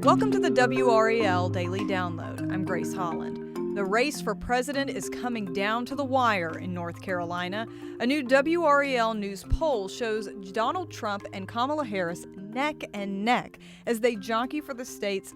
Welcome to the WRAL Daily Download. I'm Grace Holland. The race for president is coming down to the wire in North Carolina. A new WRAL News Poll shows Donald Trump and Kamala Harris neck and neck as they jockey for the state's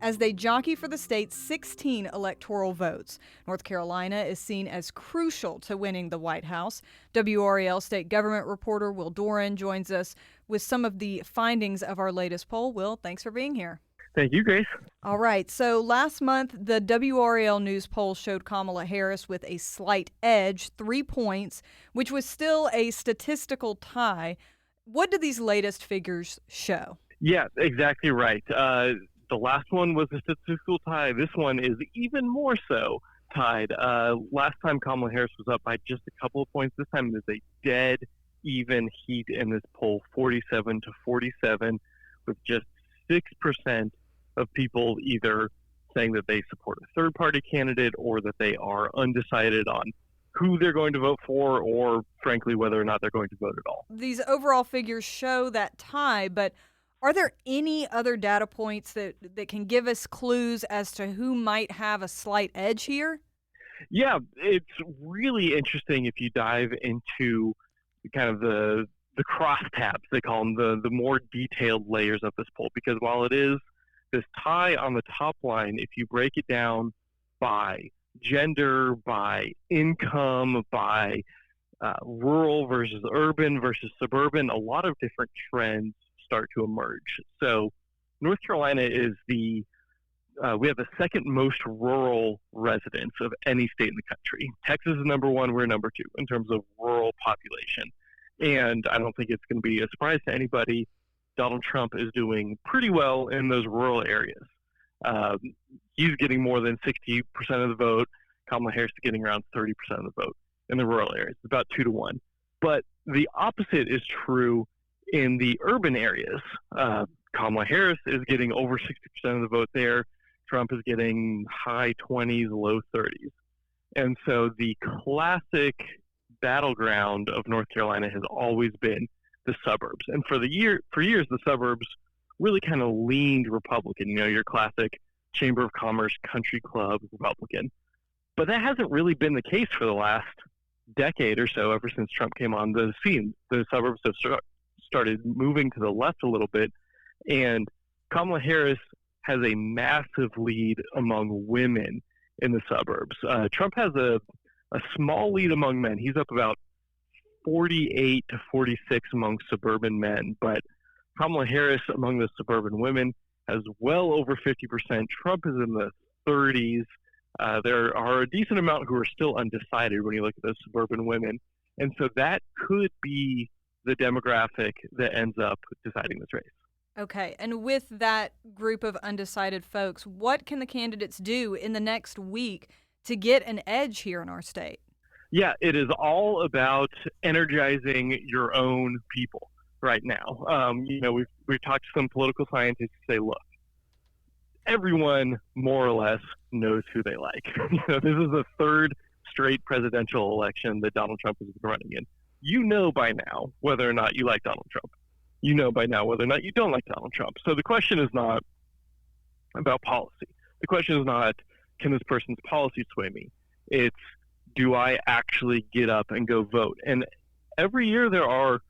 As they jockey for the state's 16 electoral votes. North Carolina is seen as crucial to winning the White House. WRAL state government reporter Will Doran joins us with some of the findings of our latest poll. Will, thanks for being here. Thank you, Grace. All right. So last month, the WRAL News Poll showed Kamala Harris with a slight edge, 3 points, which was still a statistical tie. What do these latest figures show? Yeah, exactly right. The last one was a statistical tie. This one is even more so tied. Last time Kamala Harris was up by just a couple of points. This time there's a dead even heat in this poll, 47 to 47, with just 6% of people either saying that they support a third-party candidate or that they are undecided on who they're going to vote for or, frankly, whether or not they're going to vote at all. These overall figures show that tie, but are there any other data points that can give us clues as to who might have a slight edge here? Yeah, it's really interesting if you dive into kind of the crosstabs, they call them, the more detailed layers of this poll, because while it is this tie on the top line, if you break it down by gender, by income, by rural versus urban versus suburban, a lot of different trends start to emerge. So North Carolina is we have the second most rural residents of any state in the country. Texas is number one, we're number two in terms of rural population. And I don't think it's going to be a surprise to anybody. Donald Trump is doing pretty well in those rural areas. He's getting more than 60% of the vote. Kamala Harris is getting around 30% of the vote in the rural areas. It's about 2 to 1. But the opposite is true in the urban areas. Kamala Harris is getting over 60% of the vote there. Trump is getting high 20s, low 30s. And so the classic battleground of North Carolina has always been the suburbs. And for years, the suburbs really kind of leaned Republican, your classic Chamber of Commerce, country club Republican. But that hasn't really been the case for the last decade or so, ever since Trump came on the scene. The suburbs have started moving to the left a little bit, and Kamala Harris has a massive lead among women in the suburbs. Trump has a small lead among men. He's up about 48 to 46 among suburban men, but Kamala Harris among the suburban women has well over 50%. Trump is in the 30s. There are a decent amount who are still undecided when you look at those suburban women, and so that could be the demographic that ends up deciding this race. Okay, and with that group of undecided folks, what can the candidates do in the next week to get an edge here in our state? Yeah, it is all about energizing your own people right now. We've talked to some political scientists who say, look, everyone more or less knows who they like. This is the third straight presidential election that Donald Trump has been running in. You know by now whether or not you like Donald Trump. You know by now whether or not you don't like Donald Trump. So the question is not about policy. The question is not, can this person's policy sway me? It's, do I actually get up and go vote? And every year there are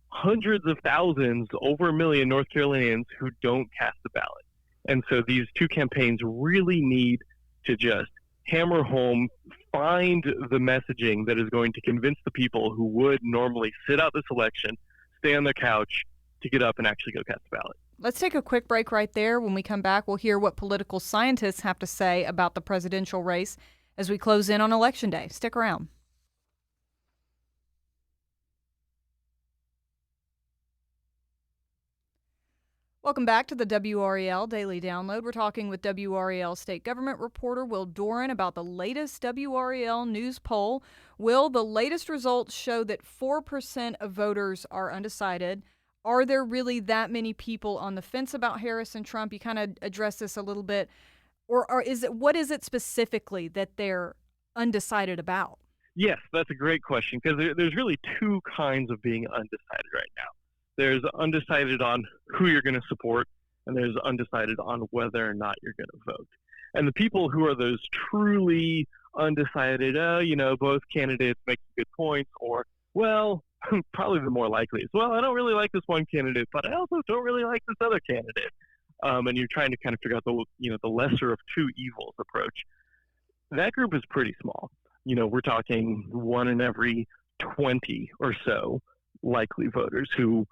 hundreds of thousands, over 1 million North Carolinians who don't cast the ballot. And so these two campaigns really need to just hammer home, find the messaging that is going to convince the people who would normally sit out this election, stay on their couch, to get up and actually go cast the ballot. Let's take a quick break right there. When we come back, we'll hear what political scientists have to say about the presidential race as we close in on Election Day. Stick around. Welcome back to the WRAL Daily Download. We're talking with WRAL state government reporter Will Doran about the latest WRAL News Poll. Will, the latest results show that 4% of voters are undecided. Are there really that many people on the fence about Harris and Trump? You kind of addressed this a little bit. Or what is it specifically that they're undecided about? Yes, that's a great question, because there's really two kinds of being undecided right now. There's undecided on who you're going to support, and there's undecided on whether or not you're going to vote. And the people who are those truly undecided, both candidates make good points, or, well, probably the more likely is, well, I don't really like this one candidate, but I also don't really like this other candidate. And you're trying to kind of figure out the lesser of two evils approach. That group is pretty small. We're talking 1 in every 20 or so likely voters who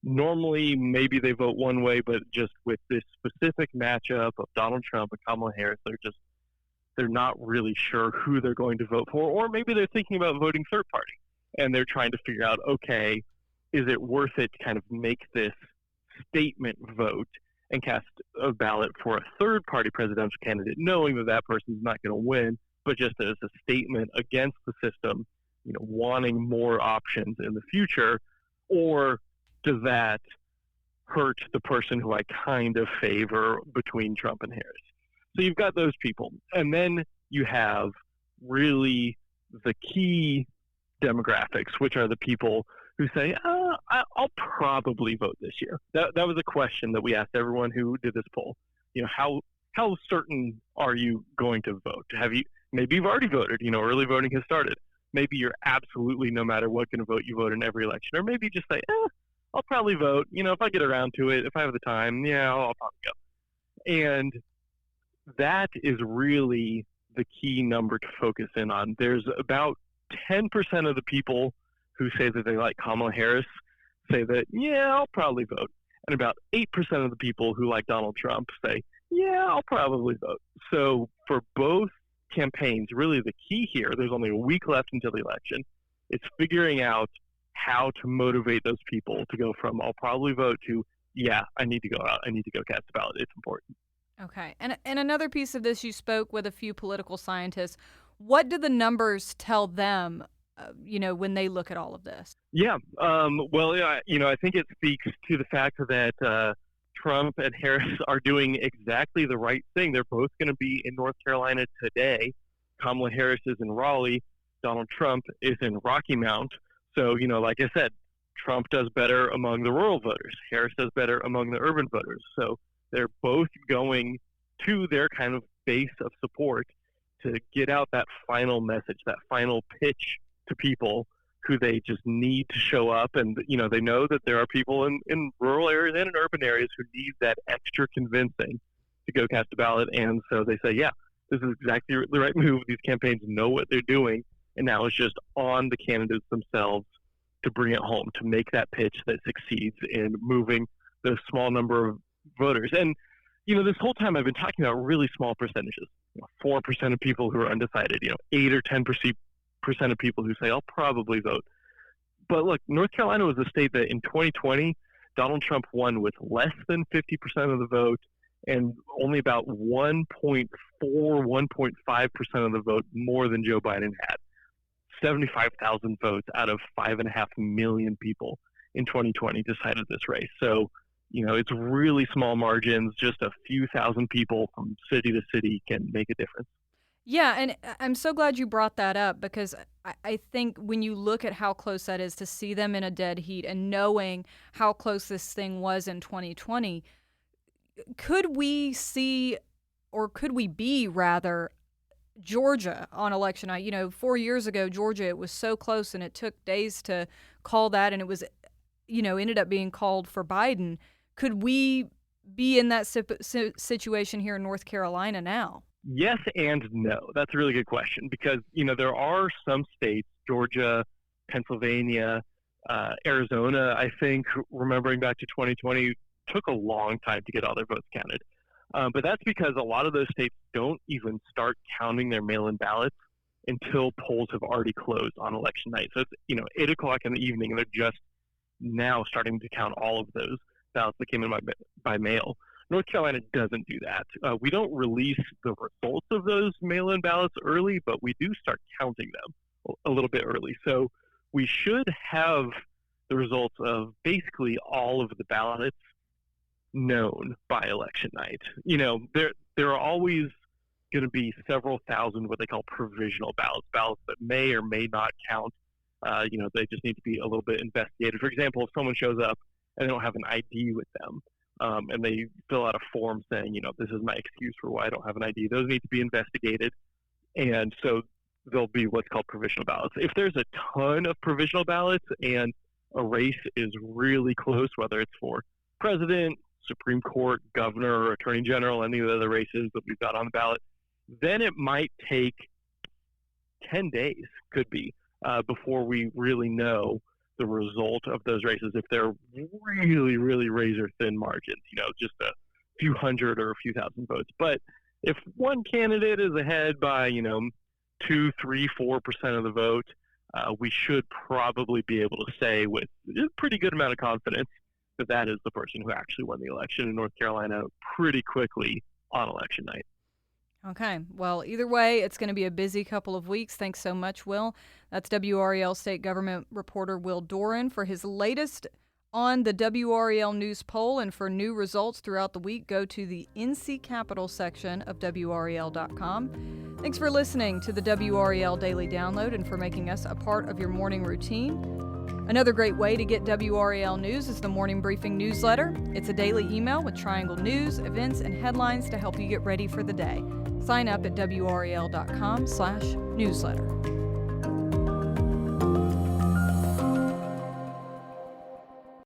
normally maybe they vote one way, but just with this specific matchup of Donald Trump and Kamala Harris, they're not really sure who they're going to vote for, or maybe they're thinking about voting third party, and they're trying to figure out, okay, is it worth it to kind of make this statement vote and cast a ballot for a third-party presidential candidate, knowing that that person's not going to win, but just as a statement against the system, wanting more options in the future, or does that hurt the person who I kind of favor between Trump and Harris? So you've got those people. And then you have really the key demographics, which are the people who say, I'll probably vote this year. That was a question that we asked everyone who did this poll. How certain are you going to vote? Maybe you've already voted, early voting has started. Maybe you're absolutely, no matter what, going to vote, you vote in every election. Or maybe you just say, I'll probably vote. If I get around to it, if I have the time, I'll probably go. And that is really the key number to focus in on. There's about 10% of the people who say that they like Kamala Harris say that, I'll probably vote. And about 8% of the people who like Donald Trump say, I'll probably vote. So for both campaigns, really the key here, there's only a week left until the election. It's figuring out how to motivate those people to go from I'll probably vote to, I need to go out. I need to go cast a ballot. It's important. Okay. And another piece of this, you spoke with a few political scientists. What do the numbers tell them, when they look at all of this? Yeah. I think it speaks to the fact that Trump and Harris are doing exactly the right thing. They're both going to be in North Carolina today. Kamala Harris is in Raleigh. Donald Trump is in Rocky Mount. So, like I said, Trump does better among the rural voters. Harris does better among the urban voters. So they're both going to their kind of base of support to get out that final message, that final pitch to people who they just need to show up. And, they know that there are people in rural areas and in urban areas who need that extra convincing to go cast a ballot. And so they say, this is exactly the right move. These campaigns know what they're doing. And now it's just on the candidates themselves to bring it home, to make that pitch that succeeds in moving the small number of voters. And, this whole time I've been talking about really small percentages, 4% of people who are undecided, 8 or 10% of people who say, I'll probably vote. But look, North Carolina was a state that in 2020, Donald Trump won with less than 50% of the vote and only about 1.4, 1.5% of the vote more than Joe Biden had. 75,000 votes out of 5.5 million people in 2020 decided this race. So, it's really small margins. Just a few thousand people from city to city can make a difference. Yeah, and I'm so glad you brought that up, because I think when you look at how close that is, to see them in a dead heat and knowing how close this thing was in 2020, could we see, or could we be rather, Georgia on election night? 4 years ago, Georgia, it was so close and it took days to call that, and it was, ended up being called for Biden. Could we be in that situation here in North Carolina now? Yes and no. That's a really good question, because, there are some states, Georgia, Pennsylvania, Arizona, I think, remembering back to 2020, took a long time to get all their votes counted. But that's because a lot of those states don't even start counting their mail-in ballots until polls have already closed on election night. So it's, 8 o'clock in the evening, and they're just now starting to count all of those ballots that came in by mail. North Carolina doesn't do that. We don't release the results of those mail-in ballots early, but we do start counting them a little bit early. So we should have the results of basically all of the ballots known by election night. There are always going to be several thousand what they call provisional ballots that may or may not count. They just need to be a little bit investigated. For example, if someone shows up and they don't have an ID with them. And they fill out a form saying, this is my excuse for why I don't have an ID. Those need to be investigated. And so there'll be what's called provisional ballots. If there's a ton of provisional ballots and a race is really close, whether it's for president, Supreme Court, governor, or attorney general, any of the other races that we've got on the ballot, then it might take 10 days, could be, before we really know the result of those races, if they're really, really razor-thin margins, just a few hundred or a few thousand votes. But if one candidate is ahead by, 2, 3, 4% of the vote, we should probably be able to say with a pretty good amount of confidence that that is the person who actually won the election in North Carolina pretty quickly on election night. Okay. Well, either way, it's going to be a busy couple of weeks. Thanks so much, Will. That's WRAL State Government reporter Will Doran for his latest on the WRAL News Poll. And for new results throughout the week, go to the NC Capital section of WRAL.com. Thanks for listening to the WRAL Daily Download and for making us a part of your morning routine. Another great way to get WRAL news is the Morning Briefing newsletter. It's a daily email with Triangle news, events, and headlines to help you get ready for the day. Sign up at WRAL.com/newsletter.